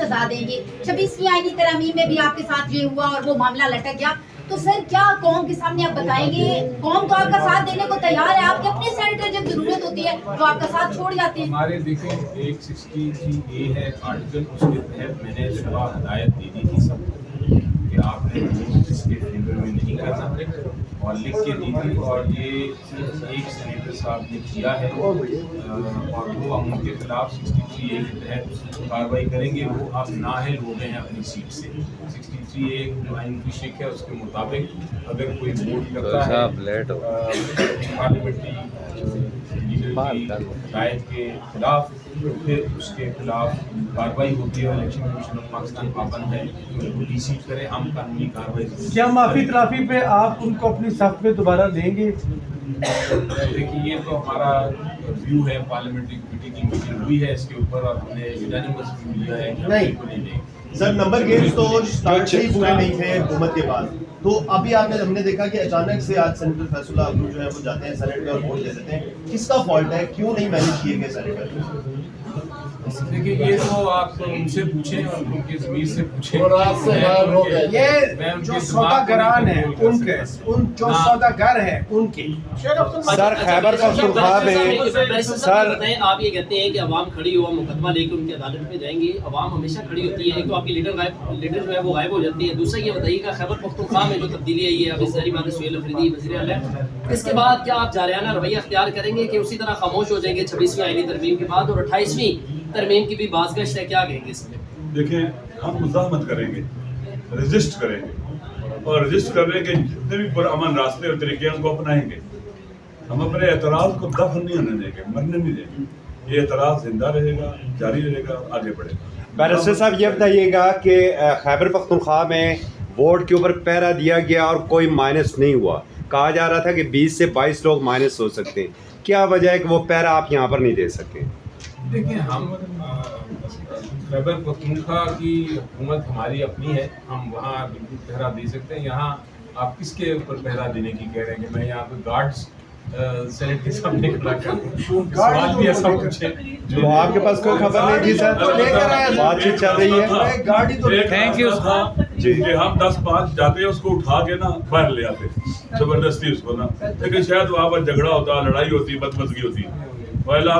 सजा देंगे। 26वीं आईनी तरमीम में भी आपके साथ ये हुआ और वो मामला लटक गया। तो सर क्या कौम के सामने आप बताएंगे? कौम तो आपका साथ देने को तैयार है, आपके अपने सेनेटर जब जरूरत होती है तो आपका साथ छोड़ जाते हैं। हमारे देखें 163A है आर्टिकल, उसके तहत मैंने सुबह हदायत दे दी थी सबको कि आपने इसके फेवर में नहीं करना और लिख के दी थी, और ये एक सेनेटर साहब ने किया है और वो हम उनके खिलाफ 63A के तहत कार्रवाई करेंगे। वो अब नाअहल हो गए हैं अपनी सीट से। 63A जो आइन की शिक है उसके मुताबिक अगर कोई वोट करता है पार्लियामेंट्री राय के खिलाफ तो फिर उसके खिलाफ कार्रवाई होती है। इलेक्शन कमीशन ऑफ पाकिस्तान पाबंद है वो रिसीव करे, हम कानूनी कार्रवाई। क्या माफी तलाफी पे आप उनको अपनी सफ में दोबारा लेंगे? देखिए ये तो हमारा व्यू है, पार्लियामेंट्री कमेटी की मीटिंग हुई है इसके ऊपर और हमने यूनानिमस व्यू लिया है कि हम बिल्कुल नहीं लेंगे। सर नंबर गेम्स तो स्टार्ट से ही पूरे नहीं थे हुकूमत के बाद, तो अभी हमने देखा कि अचानक से आज सेनेटर फैसला अब्दुल जो है वो जाते हैं सेनेट में और वोट दे देते हैं। किसका फॉल्ट है, क्यों नहीं मैनेज किए गए सेनेटर? देखिए ये तो आप उनसे पूछें और उनकी ज़मीर से पूछें। ये जो सौदागरान है उनके, उन जो सौदागर है उनके। सर खैबर पख्तूनख्वा में सर आप ये कहते हैं कि अवाम खड़ी हुआ मुकदमा लेकर उनकी अदालत में जाएंगे। अवाम हमेशा खड़ी होती है, एक तो आपकी लीडर जो है वो गायब हो जाती है। दूसरा ये बताइएगा खैबर पख्तूनख्वा में जो तब्दीली आई है, अभी सारी बातें सुहेल अफरीदी वज़ीर आला है, इसके बाद क्या आप जारियाना रवैया अख्तियार करेंगे कि उसी तरह खामोश हो जाएंगे 26वीं आईनी तरमीम के बाद और 28वीं तरमीम की भी बाज़गश्त है? क्या कहेंगे इसमें? देखिए हम मुज़ाहमत करेंगे, रजिस्ट करेंगे और रजिस्ट करने के जितने भी पुरअमन रास्ते और तरीके हैं उनको अपनाएंगे। हम अपने एतराज़ को दफन नहीं होने देंगे, मरने नहीं देंगे। ये एतराज़ जिंदा रहेगा, जारी रहेगा, आगे बढ़ेगा। बैरिस्टर साहब ये बताइएगा कि खैबर पख्तूनख्वा में वोट के ऊपर पहरा दिया गया और कोई माइनस नहीं हुआ। कहा जा रहा था कि 20 से 22 लोग माइनस हो सकते हैं, क्या वजह है कि वो पहरा आप यहाँ पर नहीं दे सके? देखिए हम खैबर पख्तूनख्वा की हुकूमत हमारी अपनी है, हम वहाँ बिल्कुल पहरा दे सकते हैं। यहाँ आप किसके ऊपर पहरा देने की कह रहे हैं कि मैं यहाँ पे गार्ड्स सेनेट के सामने खड़ा करूं? सवाल भी ऐसा पूछे तो आपके पास कोई खबर नहीं थी सर? बातचीत चल रही है। थैंक यू जी। हम 10-5 जाते हैं उसको उठा के ना बाहर ले आते जबरदस्ती उसको ना, लेकिन शायद वहाँ पर झगड़ा होता, लड़ाई होती, बदमज़गी होती। वैला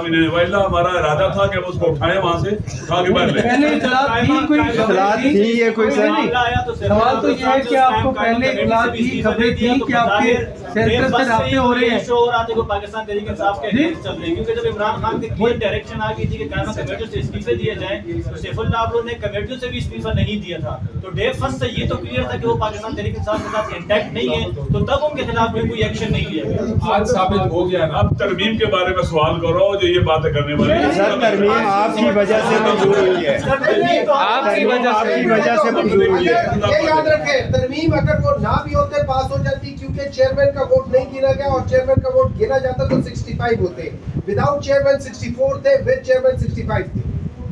हमारा इरादा था कि हम उसको उठाएं वहाँ से, उठा के बाहर ले। पहले इतलात थी ये कोई सर नहीं? सवाल तो ये है कि आपको पहले इतलात थी, खबरें थी कि आपके सेनेटर से राब्ते हो रहे हैं और आज को पाकिस्तान तहरीक इंसाफ के अगेंस्ट चल रहे हैं, क्योंकि जब इमरान खान की क्लियर डायरेक्शन आ गई थी कि कायमा कमेटियों से इस्तीफे दिए जाएं तो सैफुल्लाह अब्दुल ने कमेटियों से भी इस्तीफा नहीं दिया था। तो डे फर्स्ट से ये तो क्लियर था कि वो पाकिस्तान तहरीक इंसाफ के साथ इंटैक्ट नहीं है, तो तब उनके खिलाफ भी कोई एक्शन नहीं लिया गया। आज साबित हो गया ना। अब तरमीम के बारे में सवाल करो जो ये बातें करने वाले हैं। सर तरमीम आपकी वजह से मंजूर हुई है, आपकी वजह से मंजूर हुई है। ये याद रखें, तरमीम अगर वो ना भी होते पास हो जाती, क्योंकि चेयरमैन का वोट नहीं गिना गया और चेयरमैन का वोट गिना जाता तो 65 होते। विदाउट चेयरमैन 64 थे, विद चेयरमैन 65 थे।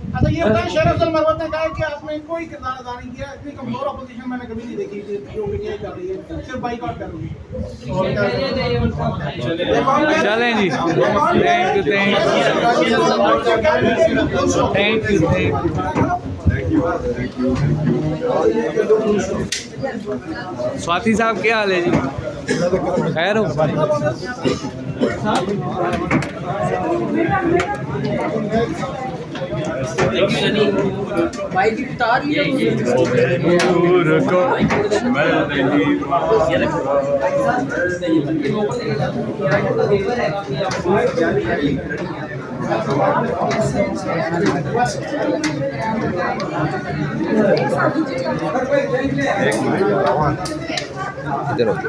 अच्छा ये बताएं, शेर अफजल मरवत ने कहा कि आपने कोई किरदार अदा नहीं किया, इतनी कमजोर अपोजिशन मैंने कभी नहीं देखी थी जो पीटीआई कर रही है, सिर्फ बाइकआउट कर रही है। चलें जी, थैंक यू। स्वाति साहब क्या हाल है जी? खैर हो?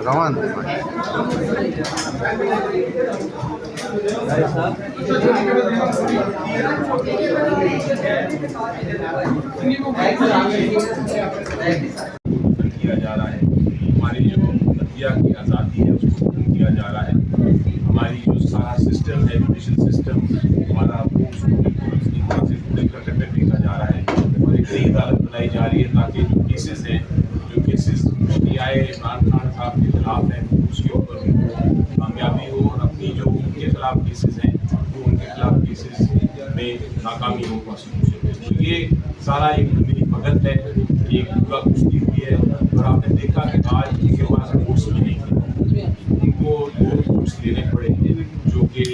रवान किया जा रहा है। हमारी जो मीडिया की आज़ादी है उसको खत्म किया जा रहा है। हमारी जो सारा सिस्टम है, एजुकेशन सिस्टम हमारा, वो उसको बिल्कुल उसकी तरह से पूरे करके फेंका जा रहा है और एक नई अदालत बनाई जा रही है ताकि जो केसेस हैं, जो केसेस पीटीआई इमरान खान साहब के खिलाफ हैं, उसके ऊपर उनको कामयाबी हो और अपनी जो उनके खिलाफ केसेस हैं वो उनके खिलाफ केसेस में नाकामी हो। ये सारा एक मेरी भगत है, एक पूरा कुश्ती हुई है। और आपने देखा कि आज उनके पास कोर्स भी नहीं थे, उनको 2 कोर्स लेने पड़े जो कि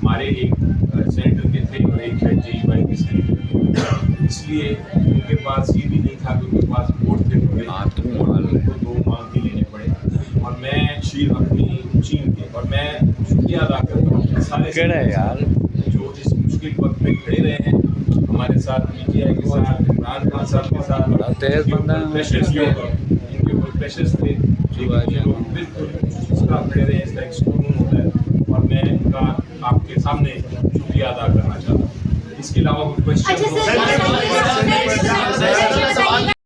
हमारे एक सेंटर के थे और एक है JEY के सेंटर। इसलिए उनके पास ये भी नहीं था कि उनके पास वोट थे, उनको 2 मांग के लेने पड़े। और मैं अपनी चीन के और मैं शुक्रिया अदा करता हूँ सारे यार जो इस मुश्किल वक्त में खड़े रहे हैं हमारे साथ, PTI के साथ, इमरान खान साहब के साथ। इनके ऊपर प्रेशर्स थे, लेकिन ये लोग बिल्कुल इस तरह खड़े रहे, इसका एक सुकून होता है। और मैं इनका आपके सामने शुक्रिया अदा करना चाहता हूँ। इसके अलावा कोई अच्छा क्वेश्चन सर